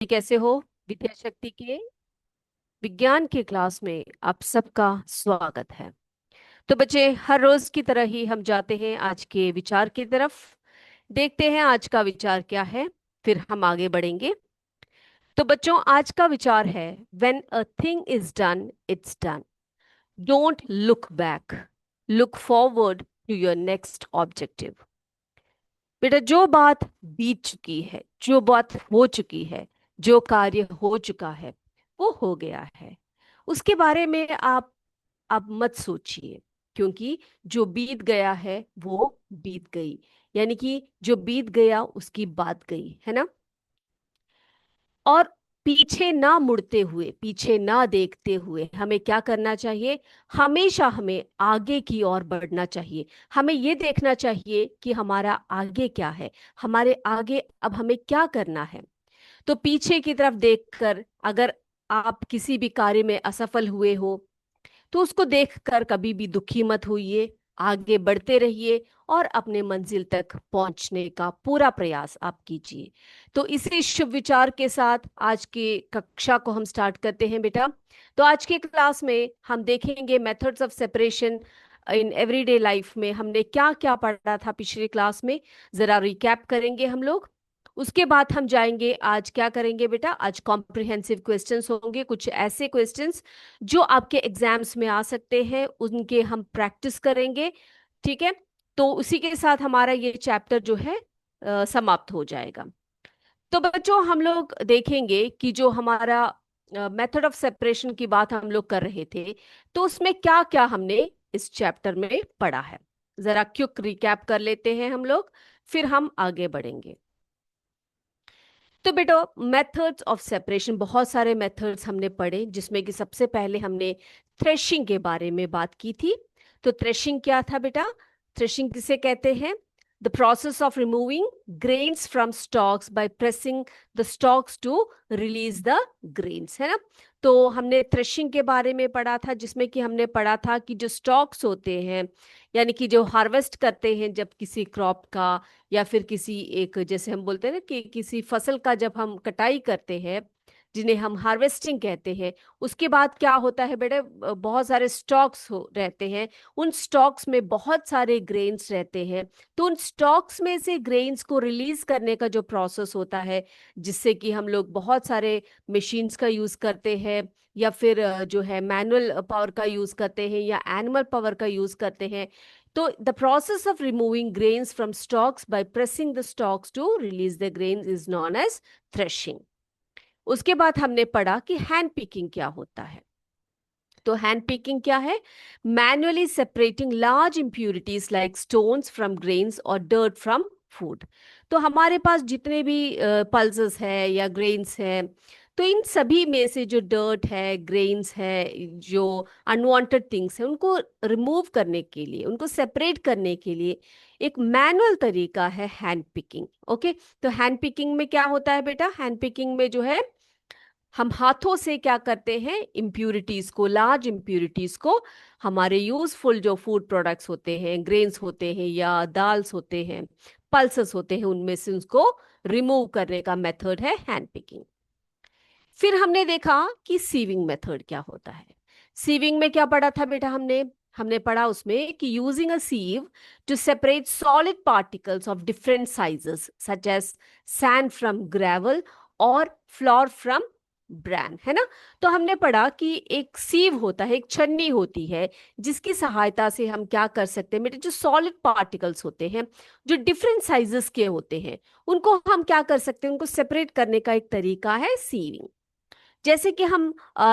कैसे हो? विद्या शक्ति के विज्ञान के क्लास में आप सबका स्वागत है। तो बच्चे, हर रोज की तरह ही हम जाते हैं आज के विचार की तरफ। देखते हैं आज का विचार क्या है, फिर हम आगे बढ़ेंगे। तो बच्चों, आज का विचार है, when a thing is done it's done, don't look back, look forward to your next objective. बेटा, जो बात बीत चुकी है, जो बात हो चुकी है, जो कार्य हो चुका है, वो हो गया है। उसके बारे में आप मत सोचिए, क्योंकि जो बीत गया है वो बीत गई। यानी कि जो बीत गया उसकी बात गई है ना। और पीछे ना मुड़ते हुए, पीछे ना देखते हुए हमें क्या करना चाहिए? हमेशा हमें आगे की ओर बढ़ना चाहिए। हमें ये देखना चाहिए कि हमारा आगे क्या है, हमारे आगे अब हमें क्या करना है। तो पीछे की तरफ देखकर अगर आप किसी भी कार्य में असफल हुए हो, तो उसको देखकर कभी भी दुखी मत होइए। आगे बढ़ते रहिए और अपने मंजिल तक पहुंचने का पूरा प्रयास आप कीजिए। तो इसी शुभ विचार के साथ आज की कक्षा को हम स्टार्ट करते हैं बेटा। तो आज के क्लास में हम देखेंगे methods of separation in everyday life में हमने क्या क्या पढ़ा था पिछले क्लास में। जरा रिकैप करेंगे हम लोग। उसके बाद हम जाएंगे, आज क्या करेंगे बेटा, आज कॉम्प्रिहेंसिव क्वेश्चंस होंगे, कुछ ऐसे क्वेश्चंस जो आपके एग्जाम्स में आ सकते हैं, उनके हम प्रैक्टिस करेंगे। ठीक है। तो उसी के साथ हमारा ये चैप्टर जो है समाप्त हो जाएगा। तो बच्चों, हम लोग देखेंगे कि जो हमारा मेथड ऑफ सेपरेशन की बात हम लोग कर रहे थे, तो उसमें क्या क्या हमने इस चैप्टर में पढ़ा है। जरा क्विक रिकैप कर लेते हैं हम लोग, फिर हम आगे बढ़ेंगे। तो बेटा, मेथड्स ऑफ सेपरेशन, बहुत सारे मेथड्स हमने पढ़े, जिसमें कि सबसे पहले हमने थ्रेशिंग के बारे में बात की थी। तो थ्रेशिंग क्या था बेटा? थ्रेशिंग किसे कहते हैं? The process of removing grains from stalks by pressing the stalks to release the grains, है ना। तो हमने थ्रेशिंग के बारे में पढ़ा था, जिसमें कि हमने पढ़ा था कि जो स्टॉक्स होते हैं, यानी कि जो हार्वेस्ट करते हैं जब किसी क्रॉप का, या फिर किसी एक, जैसे हम बोलते हैं ना कि किसी फसल का जब हम कटाई करते हैं, जिन्हें हम हार्वेस्टिंग कहते हैं, उसके बाद क्या होता है बेटा, बहुत सारे स्टॉक्स हो रहते हैं। उन स्टॉक्स में बहुत सारे ग्रेन्स रहते हैं। तो उन स्टॉक्स में से ग्रेन्स को रिलीज करने का जो प्रोसेस होता है, जिससे कि हम लोग बहुत सारे मशीन्स का यूज करते हैं, या फिर जो है मैनुअल पावर का यूज करते हैं, या एनिमल पावर का यूज करते हैं। तो the process of removing grains from stalks by pressing the stalks to release the grains is known as threshing. उसके बाद हमने पढ़ा कि हैंड पिकिंग क्या होता है। तो हैंड पिकिंग क्या है? Manually separating large impurities like stones from grains और डर्ट फ्रॉम फूड। तो हमारे पास जितने भी पल्सेस है या ग्रेन्स है, तो इन सभी में से जो डर्ट है, ग्रेन्स है, जो अनवांटेड थिंग्स है, उनको रिमूव करने के लिए, उनको सेपरेट करने के लिए एक मैनुअल तरीका है हैंड पिकिंग। ओके। तो हैंड पिकिंग में क्या होता है बेटा? हैंड पिकिंग में जो है, हम हाथों से क्या करते हैं, इम्प्यूरिटीज को, लार्ज इम्प्यूरिटीज को, हमारे यूजफुल जो फूड प्रोडक्ट्स होते हैं, ग्रेन्स होते हैं या दाल्स होते हैं, पल्सेस होते हैं, उनमें से उसको रिमूव करने का मेथड है हैंड पिकिंग। फिर हमने देखा कि सीविंग मेथड क्या होता है। सीविंग में क्या पढ़ा था बेटा हमने? हमने पढ़ा उसमें कि using a sieve to separate solid particles of different sizes such as sand from gravel और फ्लोर फ्रॉम ब्रैन, है ना। तो हमने पढ़ा कि एक सीव होता है, एक छन्नी होती है, जिसकी सहायता से हम क्या कर सकते हैं बेटे, जो सॉलिड पार्टिकल्स होते हैं, जो डिफरेंट साइजेस के होते हैं, उनको हम क्या कर सकते हैं, उनको सेपरेट करने का एक तरीका है सीविंग। जैसे कि हम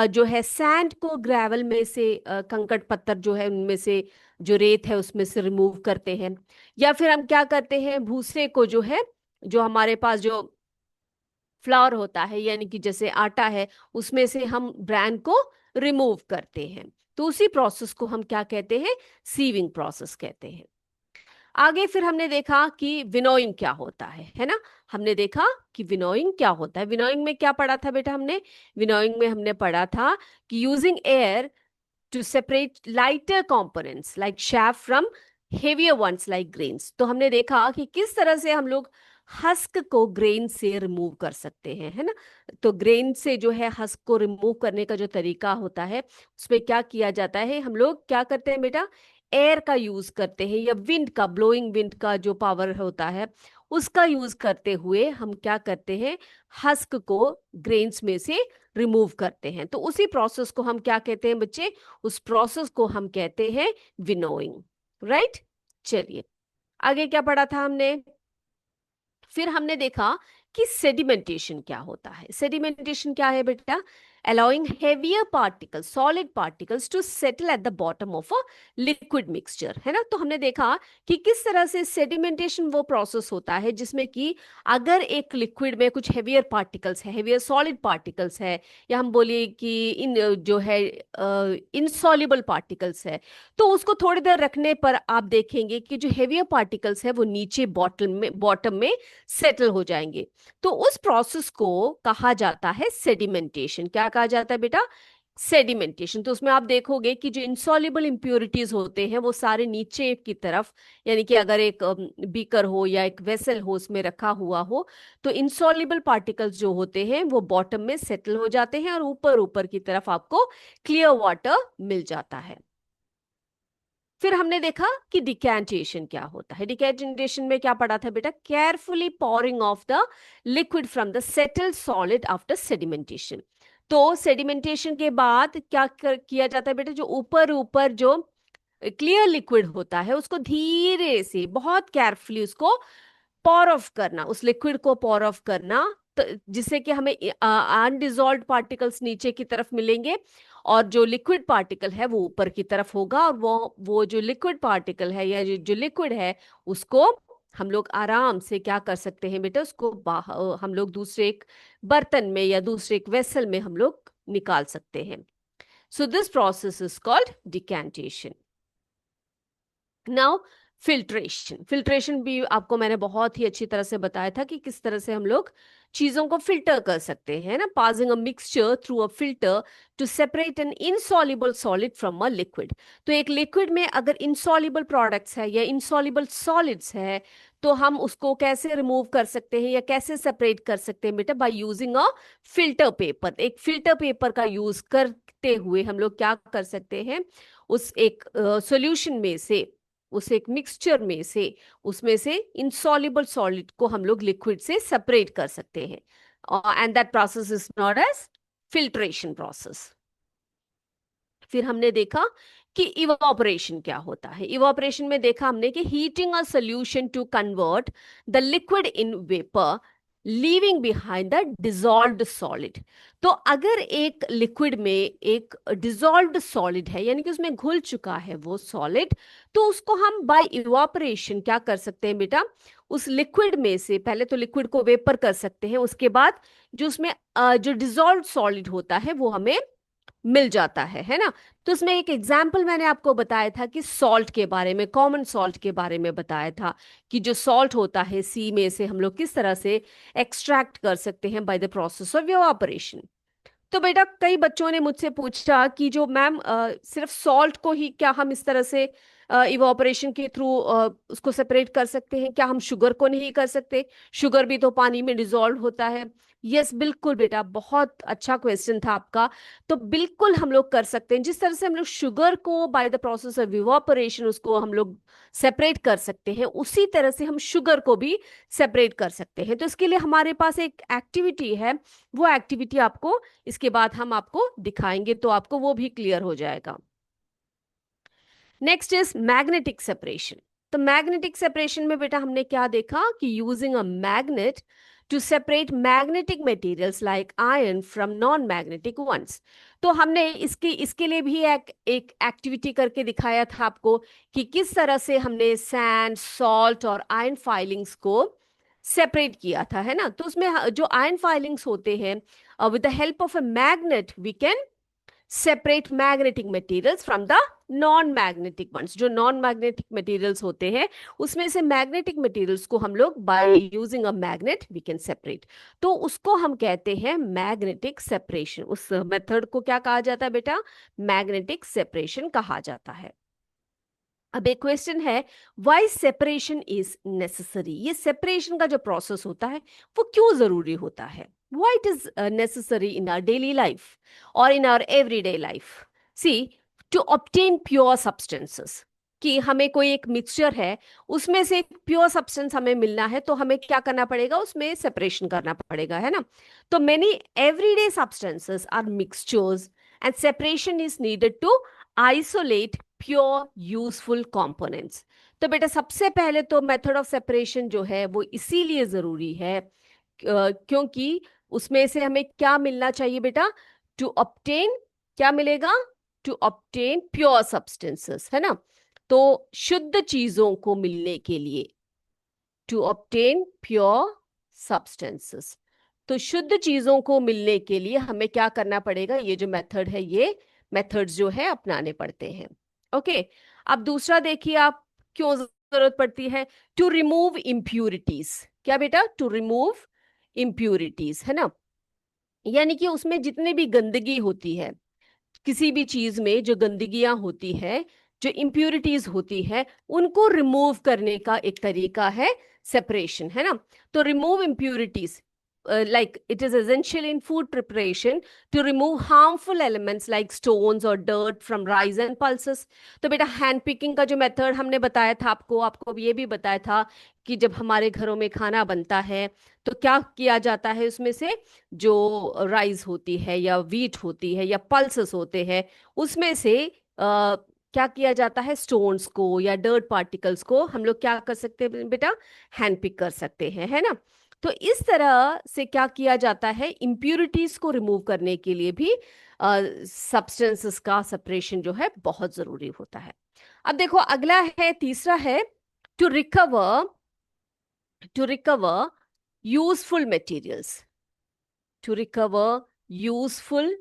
जो है सैंड को ग्रेवल में से, कंकड़ पत्थर जो है उनमें से, जो रेत है उसमें से रिमूव करते हैं। या फिर हम क्या करते हैं, भूसे को जो है, जो हमारे पास जो फ्लावर होता है, यानी कि जैसे आटा है, उसमें से हम ब्रांड को रिमूव करते हैं। तो उसी प्रोसेस को हम क्या कहते हैं? सीविंग प्रोसेस कहते हैं। आगे फिर हमने देखा कि विनोइंग क्या होता है ना। हमने देखा कि विनोइंग क्या होता है। विनोइंग में क्या पढ़ा था बेटा हमने? विनोइंग में हमने पढ़ा था कि using air to separate lighter components like chaff from heavier ones like grains. तो हमने देखा कि किस तरह से हम लोग हस्क को ग्रेन से रिमूव कर सकते हैं, है ना। तो ग्रेन से जो है हस्क को रिमूव करने का जो तरीका होता है, उसमें क्या किया जाता है, हम लोग क्या करते हैं बेटा, एयर का यूज करते हैं या विंड का, ब्लोइंग विंड का जो पावर होता है उसका यूज करते हुए हम क्या करते हैं, हस्क को ग्रेन्स में से रिमूव करते हैं। तो उसी प्रोसेस को हम क्या कहते हैं बच्चे, उस प्रोसेस को हम कहते हैं विनोइंग, राइट। चलिए आगे क्या पढ़ा था हमने, फिर हमने देखा कि सेडिमेंटेशन क्या होता है। सेडिमेंटेशन क्या है बेटा, allowing heavier particles, solid particles to settle at the bottom of a liquid mixture, है ना। तो हमने देखा कि किस तरह से सेडिमेंटेशन वो प्रोसेस होता है जिसमें कि अगर एक लिक्विड में कुछ हेवियर पार्टिकल्स है, हेवियर सॉलिड पार्टिकल्स है, या हम बोलिए कि इन जो है इनसॉल्युबल पार्टिकल्स है, तो उसको थोड़ी देर रखने पर आप देखेंगे कि जो हेवियर पार्टिकल्स है वो नीचे बॉटम में सेटल हो जाएंगे। तो उस प्रोसेस को कहा जाता है सेडिमेंटेशन। क्या कहा जाता है बेटा, सेडिमेंटेशन। तो उसमें आप देखोगे कि जो इंसॉल्युबल इंप्योरिटीज होते हैं वो सारे नीचे की तरफ, यानी कि अगर एक बीकर हो या एक वेसल हो उसमें रखा हुआ हो, तो इंसॉल्युबल पार्टिकल्स जो होते हैं वो बॉटम में सेटल हो जाते हैं और ऊपर ऊपर की तरफ आपको क्लियर वाटर मिल जाता है। फिर हमने देखा कि डिकैंटेशन क्या होता है। डिकैंटेशन में क्या पढ़ा था बेटा, carefully pouring of the liquid from the settled solid after sedimentation. तो सेडिमेंटेशन के बाद क्या किया जाता है बेटा, जो ऊपर ऊपर जो क्लियर लिक्विड होता है उसको धीरे से बहुत केयरफुली उसको पॉर ऑफ करना, उस लिक्विड को पॉर ऑफ करना, तो जिससे कि हमें अनडिजॉल्व्ड पार्टिकल्स नीचे की तरफ मिलेंगे और जो लिक्विड पार्टिकल है वो ऊपर की तरफ होगा, और वो जो लिक्विड पार्टिकल है या जो लिक्विड है उसको हम लोग आराम से क्या कर सकते हैं बेटा, उसको बाहर हम लोग दूसरे एक बर्तन में या दूसरे एक वेसल में हम लोग निकाल सकते हैं। So this process is called decantation. Now filtration. Filtration भी आपको मैंने बहुत ही अच्छी तरह से बताया था कि किस तरह से हम लोग चीजों को फिल्टर कर सकते हैं ना, passing a mixture through a filter to separate an insoluble solid from a liquid. तो एक लिक्विड में अगर इनसॉल्युबल प्रोडक्ट्स है या इनसॉल्युबल सॉलिड्स है तो हम उसको कैसे रिमूव कर सकते हैं या कैसे सेपरेट कर सकते हैं बेटा, by using a filter paper. एक फिल्टर पेपर का यूज करते हुए हम लोग क्या कर सकते हैं, उस एक सॉल्यूशन में से, उस एक मिक्सचर में से, उसमें से इंसॉल्युबल सॉलिड को हम लोग लिक्विड से सेपरेट कर सकते हैं, and that process is not as filtration process. फिर हमने देखा कि इवापोरेशन क्या होता है। इवापोरेशन में देखा हमने कि heating a solution to convert the liquid in vapour, leaving behind the dissolved solid. तो अगर एक लिक्विड में एक डिजॉल्व्ड सॉलिड है, यानी कि उसमें घुल चुका है वो सॉलिड, तो उसको हम बाय इवापोरेशन क्या कर सकते हैं बेटा, उस लिक्विड में से पहले तो लिक्विड को वेपर कर सकते हैं, उसके बाद जो उसमें जो डिजॉल्व्ड सॉलिड होता है वो हमें मिल जाता है ना। तो इसमें एक एग्जाम्पल मैंने आपको बताया था कि सॉल्ट के बारे में, कॉमन सॉल्ट के बारे में बताया था कि जो सॉल्ट होता है सी में से हम लोग किस तरह से एक्सट्रैक्ट कर सकते हैं bye the process of evaporation. तो बेटा कई बच्चों ने मुझसे पूछा कि जो मैम सिर्फ सॉल्ट को ही क्या हम इस तरह से इवापोरेशन के थ्रू उसको सेपरेट कर सकते हैं, क्या हम शुगर को नहीं कर सकते, शुगर भी तो पानी में डिजोल्व होता है। यस बिल्कुल बेटा, बहुत अच्छा क्वेश्चन था आपका। तो बिल्कुल हम लोग कर सकते हैं, जिस तरह से हम लोग शुगर को bye the process of evaporation उसको हम लोग सेपरेट कर सकते हैं, उसी तरह से हम शुगर को भी सेपरेट कर सकते हैं। तो इसके लिए हमारे पास एक एक्टिविटी है, वो एक्टिविटी आपको इसके बाद हम आपको दिखाएंगे तो आपको वो भी क्लियर हो जाएगा। Next is magnetic separation. तो मैग्नेटिक सेपरेशन में बेटा हमने क्या देखा कि using a magnet to separate magnetic materials like iron from non magnetic ones. तो हमने इसके लिए भी एक एक्टिविटी करके दिखाया था आपको कि किस तरह से हमने सैंड, सॉल्ट और आयरन फाइलिंग्स को सेपरेट किया था, है ना। तो उसमें जो आयरन फाइलिंग्स होते हैं, with the help of a magnet we can separate magnetic materials from the non-magnetic ones। जो non-magnetic materials होते हैं उसमें से magnetic materials को हम लोग by using a magnet we can separate। तो उसको हम कहते हैं magnetic separation। उस मेथड को क्या कहा जाता है बेटा, magnetic separation कहा जाता है। अब एक क्वेश्चन है, वाई सेपरेशन इज नेसेसरी। ये सेपरेशन का जो प्रोसेस होता है वो क्यों जरूरी होता है? Why it is necessary in our daily life और in our everyday life? See, to obtain pure substances, कि हमें कोई एक मिक्सचर है, उसमें से एक प्योर सब्सटेंस हमें मिलना है, तो हमें क्या करना पड़ेगा? उसमें सेपरेशन करना पड़ेगा, है ना? तो many everyday substances are mixtures and separation is needed to isolate pure useful components. तो बेटा सबसे पहले तो मेथड ऑफ सेपरेशन जो है वो इसीलिए जरूरी है क्योंकि उसमें से हमें क्या मिलना चाहिए बेटा? टू ऑब्टेन, क्या मिलेगा? टू ऑब्टेन प्योर सब्सटेंसेस, है ना? तो शुद्ध चीजों को मिलने के लिए, टू ऑब्टेन प्योर सब्सटेंसेस, तो शुद्ध चीजों को मिलने के लिए हमें क्या करना पड़ेगा? ये जो मेथड है, ये मेथड्स जो है अपनाने पड़ते हैं। ओके, अब दूसरा देखिए आप, क्यों जरूरत पड़ती है? To remove impurities. क्या बेटा? टू रिमूव इम्प्यूरिटीज, है ना? यानी कि उसमें जितने भी गंदगी होती है, किसी भी चीज में जो गंदगियां होती है, जो इम्प्यूरिटीज होती है, उनको रिमूव करने का एक तरीका है सेपरेशन, है ना? तो remove impurities, like it is essential in food preparation to remove harmful elements like stones or dirt from rice and pulses. तो बेटा हैंड पिकिंग का जो मेथड हमने बताया था आपको, आपको ये भी बताया था कि जब हमारे घरों में खाना बनता है तो क्या किया जाता है? उसमें से जो राइस होती है या वीट होती है या पल्सेस होते हैं, उसमें से क्या किया जाता है? स्टोन्स को या डर्ट पार्टिकल्स को हम लोग क्या कर सकते हैं बेटा? हैंड पिक कर सकते हैं, है ना? तो इस तरह से क्या किया जाता है? इम्प्यूरिटीज को रिमूव करने के लिए भी सब्सटेंसेस का सेपरेशन जो है बहुत जरूरी होता है। अब देखो अगला है, तीसरा है, to recover, to recover useful materials, to recover useful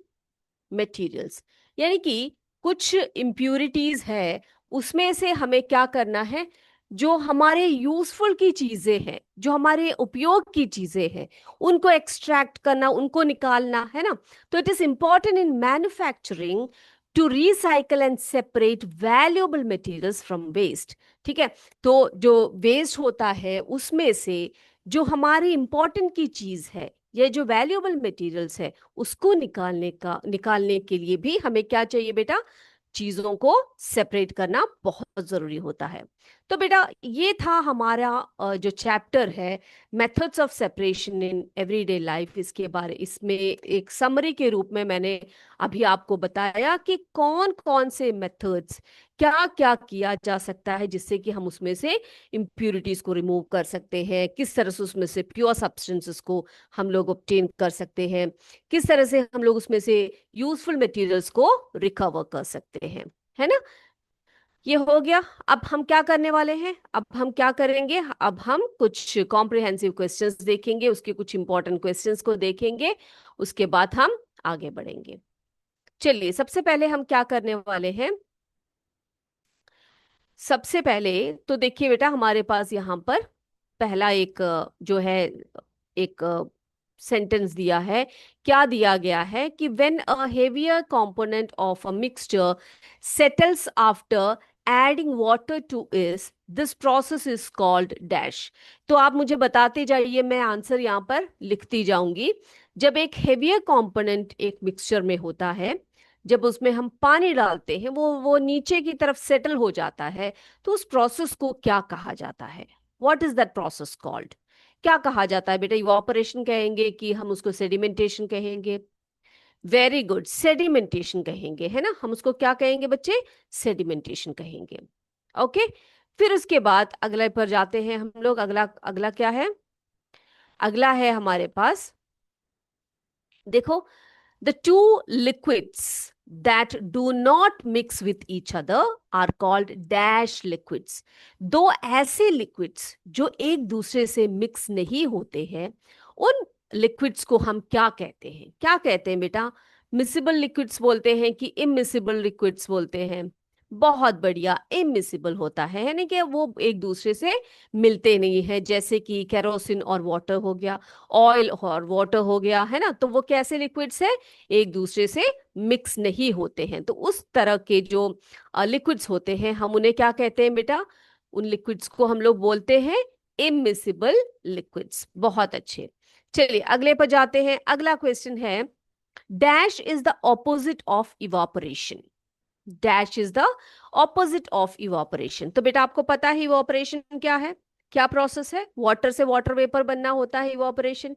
materials. यानी कि कुछ इम्प्यूरिटीज है, उसमें से हमें क्या करना है? जो हमारे यूजफुल की चीजें हैं, जो हमारे उपयोग की चीजें हैं, उनको एक्सट्रैक्ट करना, उनको निकालना, है ना? तो it is important in manufacturing to recycle and separate valuable materials from waste. ठीक है, तो जो वेस्ट होता है उसमें से जो हमारी इंपॉर्टेंट की चीज है, ये जो वैल्यूएबल मटेरियल्स है, उसको निकालने के लिए भी हमें क्या चाहिए बेटा? चीजों को सेपरेट करना बहुत जरूरी होता है। तो बेटा ये था हमारा जो चैप्टर है, methods of separation in everyday life, इसके बारे, इसमें एक समरी के रूप में मैंने अभी आपको बताया कि कौन कौन से मेथड्स, क्या क्या किया जा सकता है जिससे कि हम उसमें से इम्प्यूरिटीज को रिमूव कर सकते हैं, किस तरह से उसमें से प्योर सब्सटेंसेस को हम लोग ऑब्टेन कर सकते हैं, किस तरह से हम लोग उसमें से यूजफुल मटेरियल्स को रिकवर कर सकते हैं, है ना? ये हो गया। अब हम क्या करने वाले हैं? अब हम क्या करेंगे? अब हम कुछ कॉम्प्रिहेंसिव क्वेश्चंस देखेंगे, उसके कुछ इंपॉर्टेंट क्वेश्चंस को देखेंगे, उसके बाद हम आगे बढ़ेंगे। चलिए सबसे पहले हम क्या करने वाले हैं? सबसे पहले तो देखिए बेटा, हमारे पास यहाँ पर पहला एक जो है, एक सेंटेंस दिया है। क्या दिया गया है कि when a heavier component of a mixture settles after adding water to is, this process is called dash. तो आप मुझे बताते जाइए, मैं आंसर यहाँ पर लिखती जाऊंगी। जब एक हेवियर कंपोनेंट एक मिक्सचर में होता है, जब उसमें हम पानी डालते हैं, वो नीचे की तरफ सेटल हो जाता है, तो उस प्रोसेस को क्या कहा जाता है? What is that process called? क्या कहा जाता है बेटा? इवापोरेशन कहेंगे कि हम उसको सेडिमेंटेशन कहेंगे? वेरी गुड, सेडिमेंटेशन कहेंगे, है ना? हम उसको क्या कहेंगे बच्चे? सेडिमेंटेशन कहेंगे। ओके, फिर उसके बाद अगले पर जाते हैं हम लोग। अगला अगला क्या है? अगला है हमारे पास, देखो, the two liquids that do not mix with each other are called dash liquids. दो ऐसे liquids जो एक दूसरे से मिक्स नहीं होते हैं, उन liquids को हम क्या कहते हैं? क्या कहते हैं बेटा? मिसिबल लिक्विड्स बोलते हैं कि इमिसिबल लिक्विड्स बोलते हैं? बहुत बढ़िया, इमिसिबल होता है यानी कि वो एक दूसरे से मिलते नहीं है, जैसे कि केरोसिन और वाटर हो गया, ऑयल और वाटर हो गया, है ना। तो वो कैसे लिक्विड्स है, एक दूसरे से मिक्स नहीं होते हैं। तो उस तरह के जो लिक्विड्स होते हैं हम उन्हें क्या कहते हैं बेटा, उन लिक्विड्स को हम लोग बोलते हैं इमिसिबल लिक्विड्स। बहुत अच्छे। चलिए अगले पर जाते हैं। अगला क्वेश्चन है, dash is the opposite of evaporation. Dash is the opposite of evaporation. तो बेटा आपको पता है इवापोरेशन क्या है, क्या प्रोसेस है, वाटर से वाटर वेपर बनना होता है इवापोरेशन।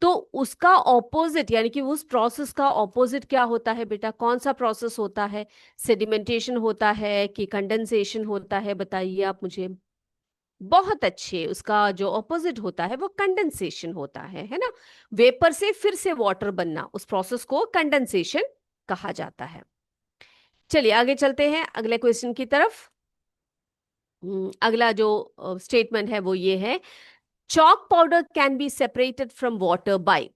तो उसका ऑपोजिट यानी कि उस प्रोसेस का ऑपोजिट क्या होता है बेटा, कौन सा प्रोसेस होता है, सेडिमेंटेशन होता है कि कंडेंसेशन होता है, बताइए आप मुझे। बहुत अच्छे, उसका जो ऑपोजिट होता है वो कंडेंसेशन होता है ना। वेपर से फिर से वाटर बनना, उस प्रोसेस को कंडेंसेशन कहा जाता है। चलिए आगे चलते हैं अगले क्वेश्चन की तरफ। अगला जो स्टेटमेंट है वो ये है, chalk powder can be separated from water bye.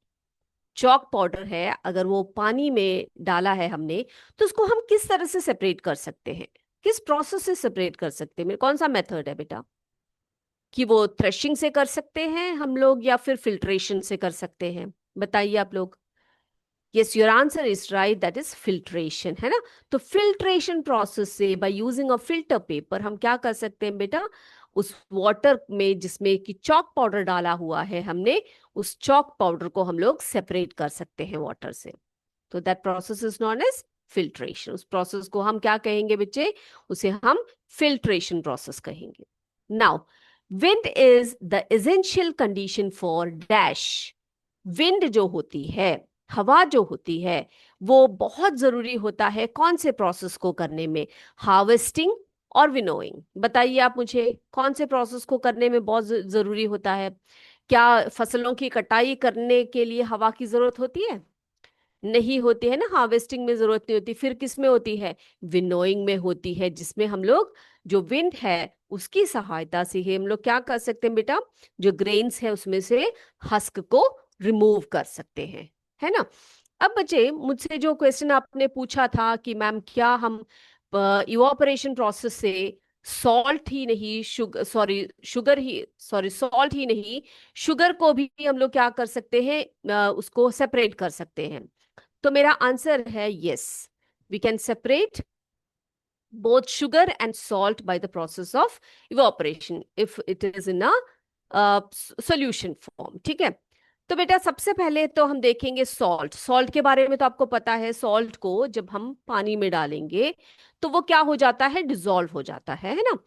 Chalk powder है, अगर वो पानी में डाला है हमने, तो उसको हम किस तरह से सेपरेट कर सकते हैं, किस प्रोसेस से सेपरेट कर सकते हैं, कौन सा मेथड है बेटा, कि वो थ्रेशिंग से कर सकते हैं हम लोग या फिर फिल्ट्रेशन से कर सकते हैं, बताइए आप लोग। Yes, your answer is right, that is filtration, है ना। तो फिल्ट्रेशन प्रोसेस से by using a filter paper हम क्या कर सकते हैं बेटा, उस वाटर में जिसमें कि चॉक पाउडर डाला हुआ है हमने, उस चॉक पाउडर को हम लोग सेपरेट कर सकते हैं वाटर से। तो that process is known as filtration. उस प्रोसेस को हम क्या कहेंगे बच्चे, उसे हम फिल्ट्रेशन प्रोसेस कहेंगे। Now wind is the essential condition for dash. Wind जो होती है, हवा जो होती है, वो बहुत जरूरी होता है कौन से प्रोसेस को करने में, हार्वेस्टिंग और विनोइंग। बताइए आप मुझे, कौन से प्रोसेस को करने में बहुत जरूरी होता है। क्या फसलों की कटाई करने के लिए हवा की जरूरत होती है, नहीं होती है ना, हार्वेस्टिंग में जरूरत नहीं होती, फिर किस में होती है, विनोइंग में होती है, जिसमें हम लोग जो विंड है उसकी सहायता से ही हम लोग क्या कर सकते हैं बेटा, जो ग्रेन्स है उसमें से हस्क को रिमूव कर सकते हैं, है ना। अब बच्चे मुझसे जो क्वेश्चन आपने पूछा था कि मैम क्या हम इवापोरेशन प्रोसेस से सॉल्ट ही नहीं, शुगर ही, सॉल्ट ही नहीं, शुगर को भी हम लोग क्या कर सकते हैं, उसको सेपरेट कर सकते हैं। तो मेरा आंसर है yes, we can separate both sugar and salt by the process of evaporation if it is in a solution form। ठीक है। तो बेटा सबसे पहले तो हम देखेंगे सॉल्ट। सॉल्ट के बारे में तो आपको पता है, सॉल्ट को जब हम पानी में डालेंगे तो वो क्या हो जाता है, डिजोल्व हो जाता है ना।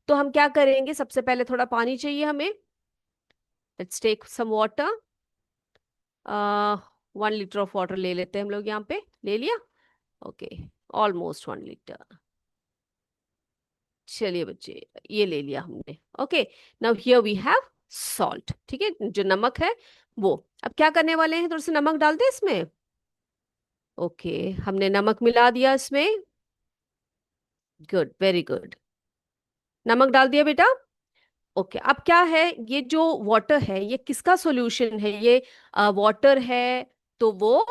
तो हम क्या करेंगे, सबसे पहले थोड़ा पानी चाहिए हमें, let's take some water. 1 litre of water ले लेते हैं हम लोग, यहाँ पे ले लिया। Okay, almost 1 litre. चलिए बच्चे, ये ले लिया हमने। Okay, now here we have salt. ठीक है, जो नमक है वो। अब क्या करने वाले हैं, थोड़ा सा नमक डाल दे इसमें। ओके, हमने नमक मिला दिया इसमें। गुड, वेरी गुड, नमक डाल दिया बेटा। ओके, अब क्या है, ये जो वाटर है ये किसका सॉल्यूशन है, ये वाटर है। तो वो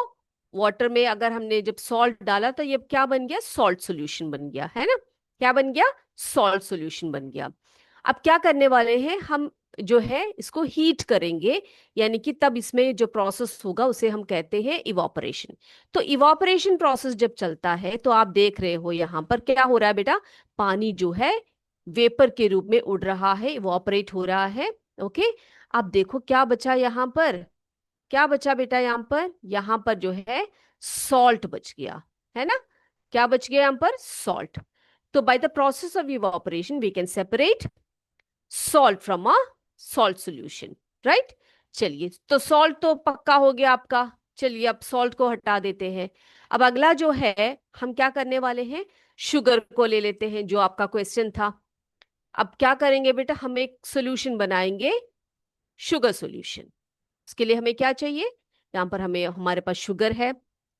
वाटर में अगर हमने जब सॉल्ट डाला तो ये क्या बन गया, सॉल्ट सॉल्यूशन बन गया, है ना। क्या बन गया, सॉल्ट सॉल्यूशन बन गया। अब क्या करने वाले हैं हम, जो है इसको हीट करेंगे, यानी कि तब इसमें जो प्रोसेस होगा उसे हम कहते हैं इवापोरेशन। तो इवापोरेशन प्रोसेस जब चलता है तो आप देख रहे हो यहाँ पर क्या हो रहा है बेटा, पानी जो है वेपर के रूप में उड़ रहा है, इवापोरेट हो रहा है। ओके, अब देखो क्या बचा यहाँ पर, क्या बचा बेटा, यहाँ पर जो है सॉल्ट बच गया, है ना। क्या बच गया यहाँ पर, सॉल्ट। तो by the process of evaporation we can separate salt from a salt solution, right. चलिए, तो सॉल्ट तो पक्का हो गया आपका। चलिए अब सॉल्ट को हटा देते हैं। अब अगला जो है, हम क्या करने वाले हैं, शुगर को ले लेते हैं, जो आपका क्वेश्चन था। अब क्या करेंगे बेटा, हम एक सॉल्यूशन बनाएंगे, शुगर सॉल्यूशन। इसके लिए हमें क्या चाहिए, यहाँ पर हमें, हमारे पास शुगर है,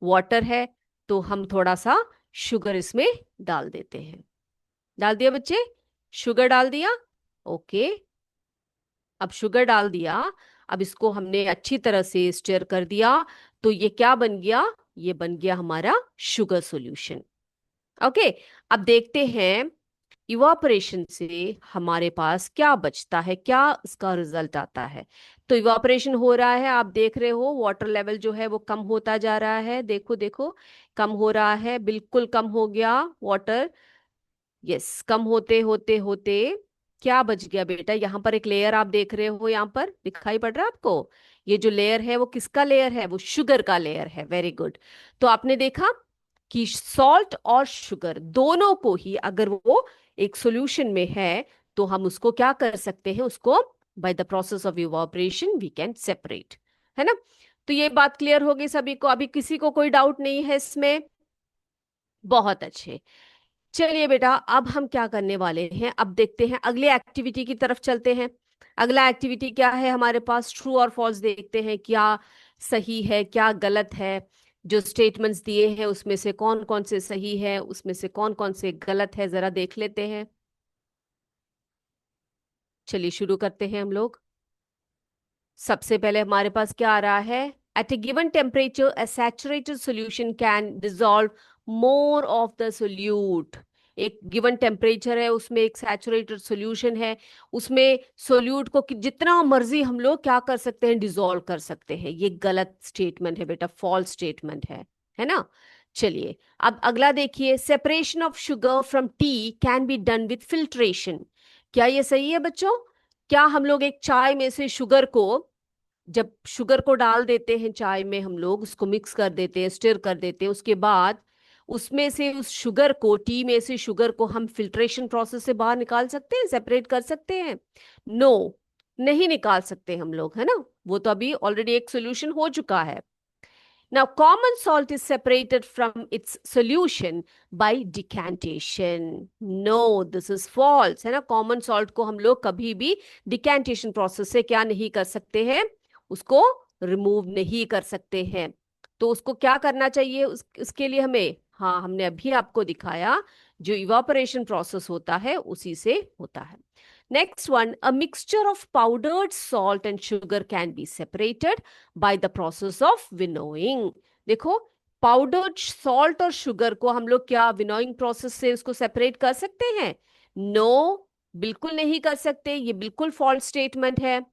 वाटर है, तो हम थोड़ा सा शुगर इसमें डाल देते हैं। डाल दिया बच्चे, शुगर डाल दिया। ओके, अब शुगर डाल दिया। अब इसको हमने अच्छी तरह से स्टर कर दिया। तो ये क्या बन गया, ये बन गया हमारा शुगर सॉल्यूशन। ओके, अब देखते हैं इवापोरेशन से हमारे पास क्या बचता है, क्या इसका रिजल्ट आता है। तो इवापोरेशन हो रहा है, आप देख रहे हो वाटर लेवल जो है वो कम होता जा रहा है, देखो देखो, कम हो रहा है, बिल्कुल कम हो गया वाटर। यस, कम होते होते होते क्या बच गया बेटा, यहाँ पर एक लेयर आप देख रहे हो, यहाँ पर दिखाई पड़ रहा है आपको? ये जो लेयर है वो किसका लेयर है? वो शुगर का लेयर है। Very good. तो आपने देखा कि सॉल्ट और शुगर दोनों को ही अगर वो एक सॉल्यूशन में है तो हम उसको क्या कर सकते हैं, उसको by the process of evaporation we can separate, है ना? तो ये बात क्लियर हो गई सभी को, अभी किसी को कोई डाउट नहीं है इसमें? बहुत अच्छे। चलिए बेटा, अब हम क्या करने वाले हैं, अब देखते हैं अगले एक्टिविटी की तरफ चलते हैं। अगला एक्टिविटी क्या है हमारे पास? ट्रू और फॉल्स देखते हैं, क्या सही है क्या गलत है। जो स्टेटमेंट्स दिए हैं उसमें से कौन कौन से सही है, उसमें से कौन कौन से गलत है, जरा देख लेते हैं। चलिए शुरू करते हैं हम लोग। सबसे पहले हमारे पास क्या आ रहा है? At a given temperature a saturated solution can dissolve more of the solute. एक गिवन टेम्परेचर है, उसमें एक सैचुरेटेड सॉल्यूशन है, उसमें सोल्यूट को जितना मर्जी हम लोग क्या कर सकते हैं, डिसॉल्व कर सकते हैं। ये गलत स्टेटमेंट है बेटा, फॉल्स स्टेटमेंट है ना? चलिए, अब अगला देखिए, separation of sugar from T can be done with filtration. क्या ये सही है बच्चों? क्या हम लोग एक चाय में से शुगर को, जब शुगर को डाल देते हैं चाय में, हम लोग उसको मिक्स कर देते हैं, स्टिर कर देते हैं, उसके बाद उसमें से उस शुगर को, टी में से शुगर को हम फिल्ट्रेशन प्रोसेस से बाहर निकाल सकते हैं, सेपरेट कर सकते हैं? नो, नहीं निकाल सकते हम लोग, है ना? वो तो अभी ऑलरेडी एक सोल्यूशन हो चुका है। Now, common salt is separated from its solution by decantation. No, this is false, है ना? Common salt को हम लोग कभी भी decantation process से क्या नहीं कर सकते हैं, उसको remove नहीं कर सकते हैं। तो उसको क्या करना चाहिए, उसके लिए हमें, हाँ, हमने अभी आपको दिखाया, जो इवापोरेशन प्रोसेस होता है उसी से होता है। Next one, a mixture of powdered salt and sugar can be separated by the process of winnowing। देखो, पाउडर्ड सॉल्ट और शुगर को हम लोग क्या विनोइंग प्रोसेस से उसको सेपरेट कर सकते हैं? नो, बिल्कुल नहीं कर सकते, ये बिल्कुल फॉल्स स्टेटमेंट है।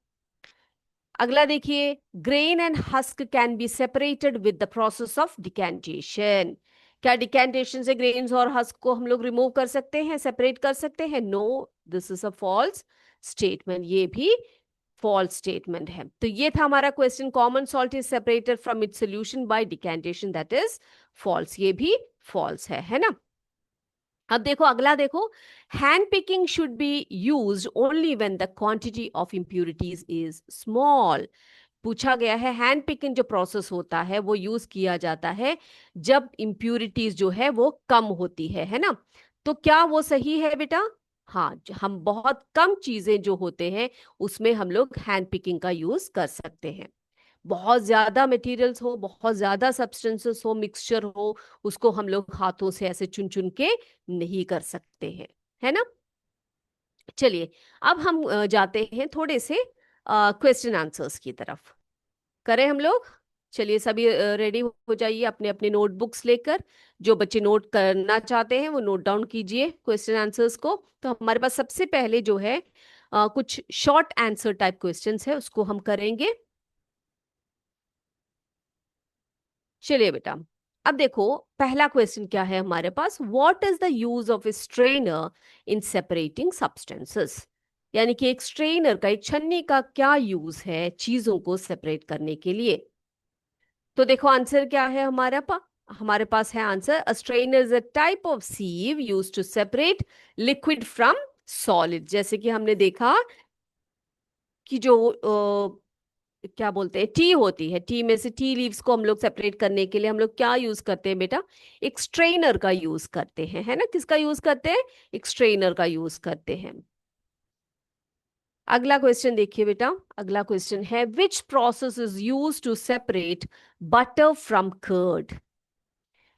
अगला देखिए, grain and husk can be separated with the process of decantation. क्या डिकेंटेशन से ग्रेन्स और हस्क को हम लोग रिमूव कर सकते हैं, सेपरेट कर सकते हैं? No, this is a false statement, ये भी फॉल्स स्टेटमेंट है। तो ये था हमारा question, common salt is separated from its solution by decantation, that is false, ये भी फॉल्स है ना? अब देखो अगला, देखो, hand picking should be used only when the quantity of impurities is small. पूछा गया है, हैंड पिकिंग जो प्रोसेस होता है वो यूज किया जाता है जब इंप्यूरिटीज जो है वो कम होती है ना? तो क्या वो सही है बेटा? हाँ, हम बहुत कम चीजें जो होते हैं उसमें हम लोग हैंड पिकिंग का यूज कर सकते हैं। बहुत ज्यादा मटेरियल्स हो, बहुत ज्यादा सब्सटेंसेस हो, मिक्सचर हो, उसको हम लोग हाथों से ऐसे चुन चुन के नहीं कर सकते हैं, है ना? चलिए, अब हम जाते हैं थोड़े से क्वेश्चन आंसर्स की तरफ। करें हम लोग? चलिए, सभी रेडी हो जाइए अपने अपने नोटबुक्स लेकर। जो बच्चे नोट करना चाहते हैं वो नोट डाउन कीजिए क्वेश्चन आंसर्स को। तो हमारे पास सबसे पहले जो है कुछ शॉर्ट आंसर टाइप क्वेश्चंस है, उसको हम करेंगे। चलिए बेटा, अब देखो, पहला क्वेश्चन क्या है हमारे पास, what is the use of a strainer in separating substances. यानी कि एक स्ट्रेनर का, एक छन्नी का क्या यूज है चीजों को सेपरेट करने के लिए? तो देखो आंसर क्या है हमारे पास है answer, a strainer is a type of sieve used to separate liquid from solid. जैसे कि हमने देखा कि जो क्या बोलते हैं, टी होती है, टी में से टी लीव्स को हम लोग सेपरेट करने के लिए हम लोग क्या यूज करते हैं बेटा? एक स्ट्रेनर का यूज करते हैं, है ना? किसका यूज करते हैं? एक स्ट्रेनर का यूज करते हैं। अगला क्वेश्चन देखिए बेटा, अगला क्वेश्चन है, which process is use to separate butter from curd.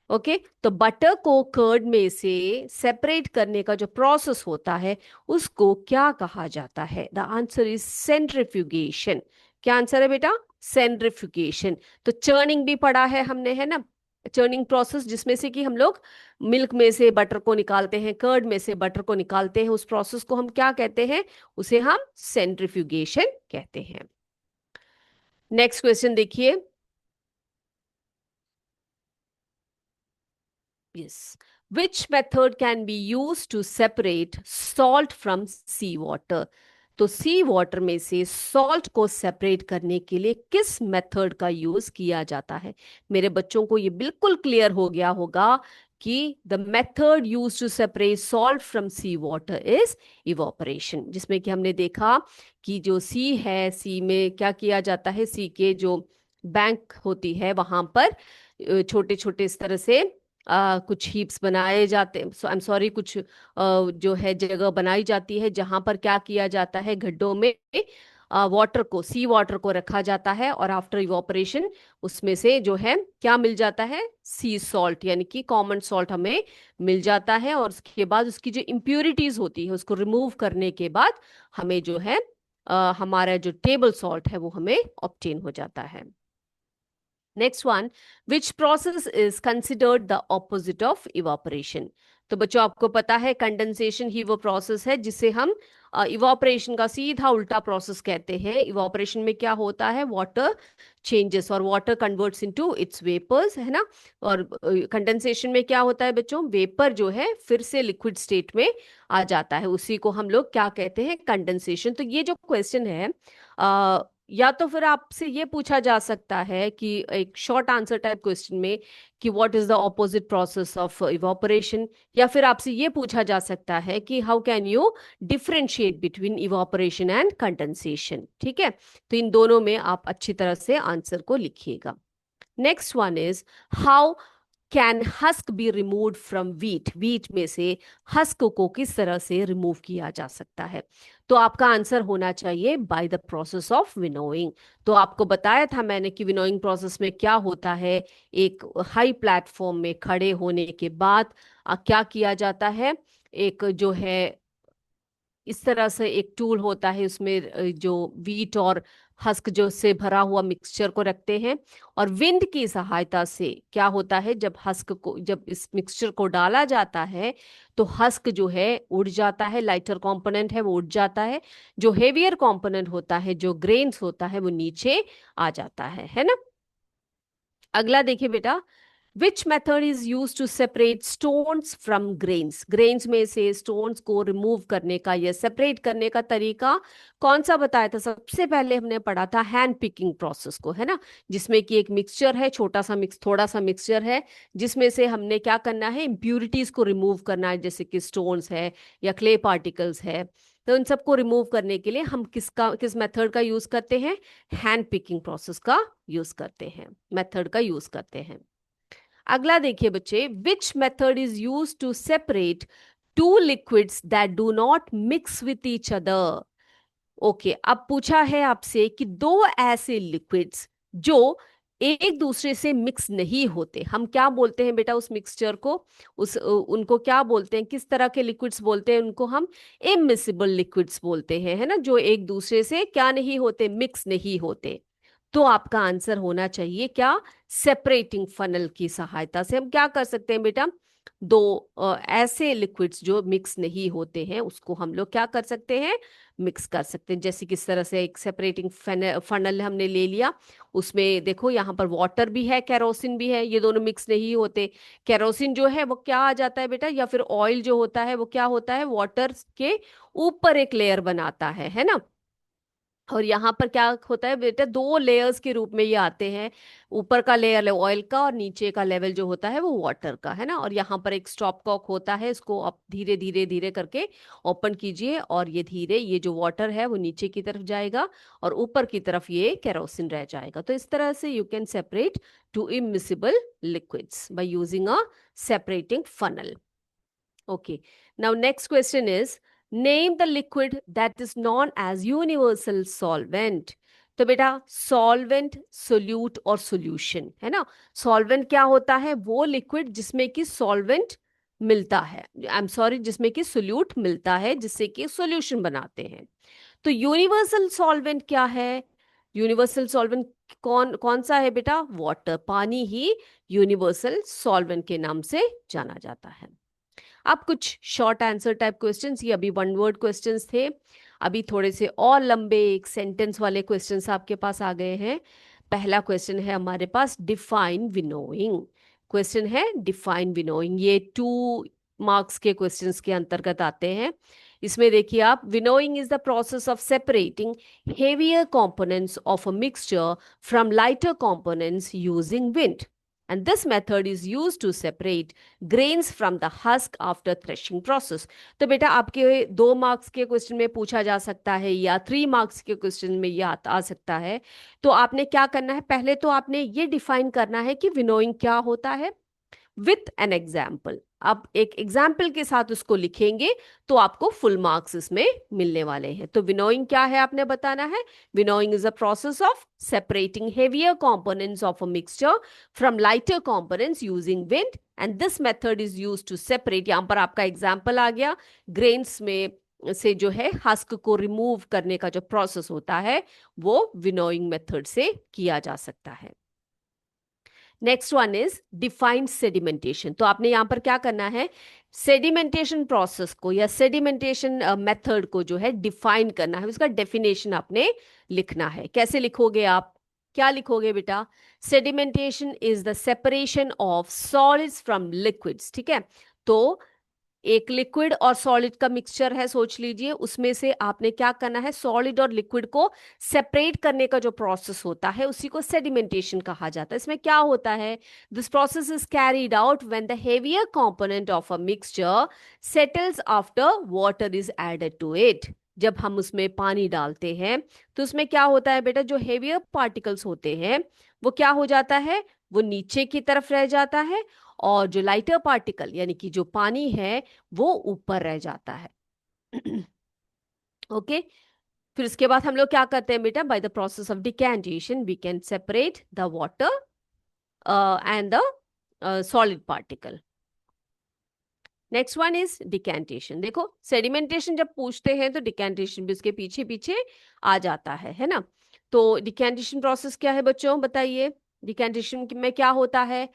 Okay, तो बटर को कर्ड में से सेपरेट करने का जो प्रोसेस होता है उसको क्या कहा जाता है? The answer is centrifugation. क्या आंसर है बेटा? सेंट्रीफ्यूगेशन। तो चर्निंग भी पढ़ा है हमने, है ना? चर्निंग प्रोसेस, जिसमें से कि हम लोग मिल्क में से बटर को निकालते हैं, कर्ड में से बटर को निकालते हैं, उस प्रोसेस को हम क्या कहते हैं? उसे हम सेंट्रीफ्यूगेशन कहते हैं। नेक्स्ट क्वेश्चन देखिए। Yes. Which method can be used to separate salt from sea water? तो सी वाटर में से सॉल्ट को सेपरेट करने के लिए किस मेथड का यूज किया जाता है? मेरे बच्चों को ये बिल्कुल क्लियर हो गया होगा कि the method use to separate salt from sea water is evaporation, जिसमें कि हमने देखा कि जो सी है, सी में क्या किया जाता है? सी के जो बैंक होती है वहां पर छोटे छोटे इस तरह से कुछ हीप्स बनाए जाते, आई एम सॉरी, कुछ जो है जगह बनाई जाती है जहां पर क्या किया जाता है? गड्ढों में वाटर को, सी वाटर को रखा जाता है, और आफ्टर इवोपरेशन उसमें से जो है क्या मिल जाता है? सी सॉल्ट, यानी कि कॉमन सॉल्ट हमें मिल जाता है। और उसके बाद उसकी जो इम्प्यूरिटीज होती है उसको रिमूव करने के बाद हमें जो है हमारा जो टेबल सॉल्ट है वो हमें ऑब्टेन हो जाता है। Next one, which process is considered the opposite of evaporation? तो बच्चों आपको पता है कंडेंसेशन ही वो प्रोसेस है जिसे हम इवापोरेशन का सीधा उल्टा प्रोसेस कहते हैं। इवापोरेशन में क्या होता है? वाटर चेंजेस और water converts into its vapours, है ना। और कंडेंसेशन में क्या होता है बच्चों? वेपर जो है फिर से लिक्विड स्टेट में आ जाता है, उसी को हम लोग क्या कहते हैं? कंडेंसेशन। तो ये जो क्वेश्चन है, या तो फिर आपसे ये पूछा जा सकता है कि एक शॉर्ट आंसर टाइप क्वेश्चन में कि what is the opposite process of evaporation, या फिर आपसे ये पूछा जा सकता है कि how can you differentiate between evaporation and condensation. ठीक है, तो इन दोनों में आप अच्छी तरह से आंसर को लिखिएगा। Next one is, how can husk be removed from wheat? Wheat में से हस्क को किस तरह से रिमूव किया जा सकता है? तो आपका आंसर होना चाहिए bye the process of winnowing. तो आपको बताया था मैंने कि विनोइंग प्रोसेस में क्या होता है, एक हाई प्लेटफॉर्म में खड़े होने के बाद क्या किया जाता है? एक जो है इस तरह से एक टूल होता है, उसमें जो वीट और हस्क जो से भरा हुआ मिक्सचर को रखते हैं, और विंड की सहायता से क्या होता है, जब हस्क को, जब इस मिक्सचर को डाला जाता है तो हस्क जो है उड़ जाता है, लाइटर कंपोनेंट है वो उड़ जाता है, जो हेवियर कंपोनेंट होता है, जो ग्रेन्स होता है वो नीचे आ जाता है ना। अगला देखिए बेटा, which method is use to separate stones from grains? Grains में से स्टोन्स को रिमूव करने का या सेपरेट करने का तरीका कौन सा बताया था? सबसे पहले हमने पढ़ा था हैंड पिकिंग प्रोसेस को, है ना, जिसमें कि एक मिक्सचर है, छोटा सा थोड़ा सा मिक्सचर है, जिसमें से हमने क्या करना है? इम्प्यूरिटीज को रिमूव करना है, जैसे कि स्टोन्स है या क्ले पार्टिकल्स है। तो इन सबको रिमूव करने के लिए हम किस मेथड का यूज करते हैं? हैंड पिकिंग प्रोसेस का यूज करते हैं, मेथड का यूज करते हैं। अगला देखिए बच्चे, which method is use to separate two liquids that do not mix with each other? Okay, अब पूछा है आपसे कि दो ऐसे लिक्विड्स जो एक दूसरे से मिक्स नहीं होते, हम क्या बोलते हैं बेटा उस मिक्सचर को? उनको क्या बोलते हैं? किस तरह के लिक्विड्स बोलते हैं उनको? हम इमिसिबल लिक्विड्स बोलते हैं, है ना, जो एक दूसरे से क्या नहीं होते? मिक्स नहीं होते। तो आपका आंसर होना चाहिए क्या? सेपरेटिंग फनल की सहायता से हम क्या कर सकते हैं बेटा? दो ऐसे लिक्विड्स जो मिक्स नहीं होते हैं उसको हम लोग क्या कर सकते हैं? मिक्स कर सकते हैं। जैसे किस तरह से? एक सेपरेटिंग फनल हमने ले लिया, उसमें देखो यहाँ पर वाटर भी है, केरोसिन भी है, ये दोनों मिक्स नहीं होते। केरोसिन जो है वो क्या आ जाता है बेटा, या फिर ऑयल जो होता है वो क्या होता है? वाटर के ऊपर एक लेयर बनाता है ना। और यहाँ पर क्या होता है बेटा? दो लेयर्स के रूप में ये आते हैं, ऊपर का लेयर ऑयल का और नीचे का लेवल जो होता है वो वाटर का, है ना। और यहाँ पर एक स्टॉप कॉक होता है, इसको आप धीरे धीरे धीरे करके ओपन कीजिए, और ये धीरे, ये जो वाटर है वो नीचे की तरफ जाएगा और ऊपर की तरफ ये केरोसिन रह जाएगा। तो इस तरह से you can separate to immiscible liquids by using a separating funnel. Okay. Now, next question is, name the liquid that is known as universal solvent. तो बेटा सॉल्वेंट, सोल्यूट और सॉल्यूशन, है ना। सॉल्वेंट क्या होता है? वो लिक्विड जिसमें कि सॉल्वेंट मिलता है, आई एम सॉरी, जिसमें कि सोल्यूट मिलता है, जिससे कि सॉल्यूशन बनाते हैं। तो यूनिवर्सल सॉल्वेंट क्या है? यूनिवर्सल सॉल्वेंट कौन कौन सा है बेटा? वाटर, पानी ही यूनिवर्सल सॉल्वेंट के नाम से जाना जाता है। अब कुछ शॉर्ट आंसर टाइप क्वेश्चंस, ये अभी वन वर्ड क्वेश्चंस थे, अभी थोड़े से और लंबे एक सेंटेंस वाले क्वेश्चंस आपके पास आ गए हैं। पहला क्वेश्चन है हमारे पास डिफाइन विनोइंग। क्वेश्चन है डिफाइन विनोइंग, ये 2 मार्क्स के क्वेश्चंस के अंतर्गत आते हैं। इसमें देखिए आप, winnowing is the process of separating heavier components of a mixture from lighter components using wind, and this method is used to separate grains from the husk after threshing process। तो बेटा आपके 2 मार्क्स के question में पूछा जा सकता है या 3 मार्क्स के क्वेश्चन में ये आ सकता है। तो आपने क्या करना है, पहले तो आपने ये डिफाइन करना है कि विनोइंग क्या होता है विथ एन एग्जाम्पल। आप एक एग्जाम्पल के साथ उसको लिखेंगे तो आपको फुल मार्क्स इसमें मिलने वाले हैं। तो विनोइंग क्या है आपने बताना है। Winnowing is a process of separating heavier components of a mixture from lighter components using wind, and this method is used to separate, यहाँ पर आपका एग्जाम्पल आ गया, ग्रेन्स में से जो है हस्क को रिमूव करने का जो प्रोसेस होता है वो विनोइंग मेथड से किया जा सकता है। Next one is defined sedimentation. तो आपने यहां पर क्या करना है, सेडिमेंटेशन प्रोसेस को या सेडिमेंटेशन मेथड को जो है डिफाइन करना है, उसका डेफिनेशन आपने लिखना है। कैसे लिखोगे आप, क्या लिखोगे बेटा? Sedimentation is the separation of solids from liquids. ठीक है, तो एक लिक्विड और सॉलिड का मिक्सचर है, सोच लीजिए, उसमें से आपने क्या करना है, सॉलिड और लिक्विड को सेपरेट करने का जो प्रोसेस होता है उसी को सेडिमेंटेशन कहा जाता है। इसमें क्या होता है, this process is carried out when the heavier component of a mixture settles after water is added to it. जब हम उसमें पानी डालते हैं तो उसमें क्या होता है बेटा, जो हेवियर पार्टिकल्स होते हैं वो क्या हो जाता है, वो नीचे की तरफ रह जाता है, और जो लाइटर पार्टिकल यानी कि जो पानी है वो ऊपर रह जाता है। ओके फिर उसके बाद हम लोग क्या करते हैं बेटा, by the process of decantation we can separate the water and the solid particle. Next one is decantation. देखो सेडिमेंटेशन जब पूछते हैं तो डिकैंटेशन भी उसके पीछे पीछे आ जाता है ना। तो डिकैंटेशन प्रोसेस क्या है बच्चों, बताइए। डिकैंटेशन में क्या होता है,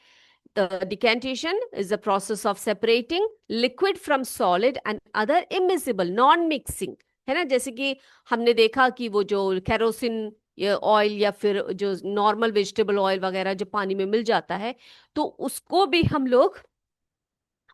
decantation is the process of separating liquid from solid and other immiscible non-mixing, है ना। जैसे कि हमने देखा कि वो जो केरोसिन ऑयल या फिर जो नॉर्मल वेजिटेबल ऑयल वगैरह जो पानी में मिल जाता है, तो उसको भी हम लोग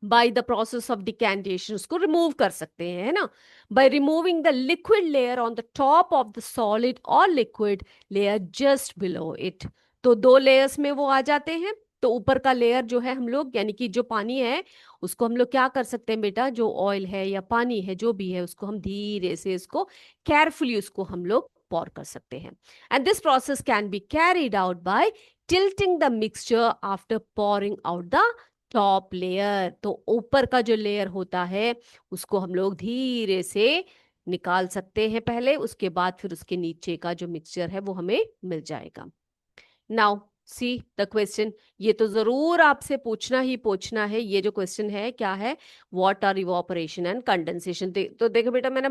by the process of decantation उसको रिमूव कर सकते हैं, है ना, by removing the liquid layer on the top of the solid और liquid layer just below it. तो 2 लेयर्स में वो आ जाते हैं। तो ऊपर का लेयर जो है हम लोग यानी कि जो पानी है उसको हम लोग क्या कर सकते हैं बेटा, जो ऑयल है या पानी है जो भी है उसको हम धीरे से इसको केयरफुली उसको हम लोग पॉर कर सकते हैं। And this process can be carried out by tilting the mixture after pouring out the top layer. तो ऊपर का जो लेयर होता है उसको हम लोग धीरे से निकाल सकते हैं पहले, उसके बाद फिर उसके नीचे का जो मिक्सचर है वो हमें मिल जाएगा। नाउ सी द क्वेश्चन, ये तो जरूर आपसे पूछना ही पूछना है। ये जो क्वेश्चन है क्या है, what are evaporation and condensation. तो देखो बेटा, मैंने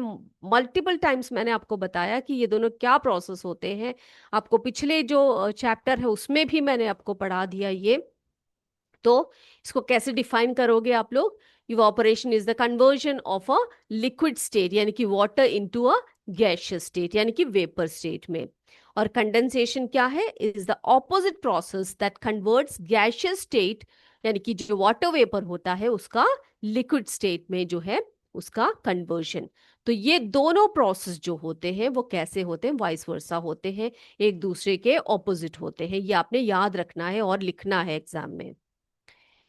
मल्टीपल टाइम्स मैंने आपको बताया कि ये दोनों क्या प्रोसेस होते हैं। आपको पिछले जो चैप्टर है उसमें भी मैंने आपको पढ़ा दिया ये। तो इसको कैसे डिफाइन करोगे आप लोग, evaporation is the conversion of a liquid state यानी कि water into a gaseous state यानी कि वेपर स्टेट में। और कंडेंसेशन क्या है, is the opposite process that converts gaseous state यानी कि जो वाटर वेपर होता है उसका लिक्विड स्टेट में जो है उसका कन्वर्जन। तो ये दोनों प्रोसेस जो होते हैं वो कैसे होते हैं, वाइस वर्सा होते हैं, एक दूसरे के ऑपोजिट होते हैं। ये आपने याद रखना है और लिखना है एग्जाम में।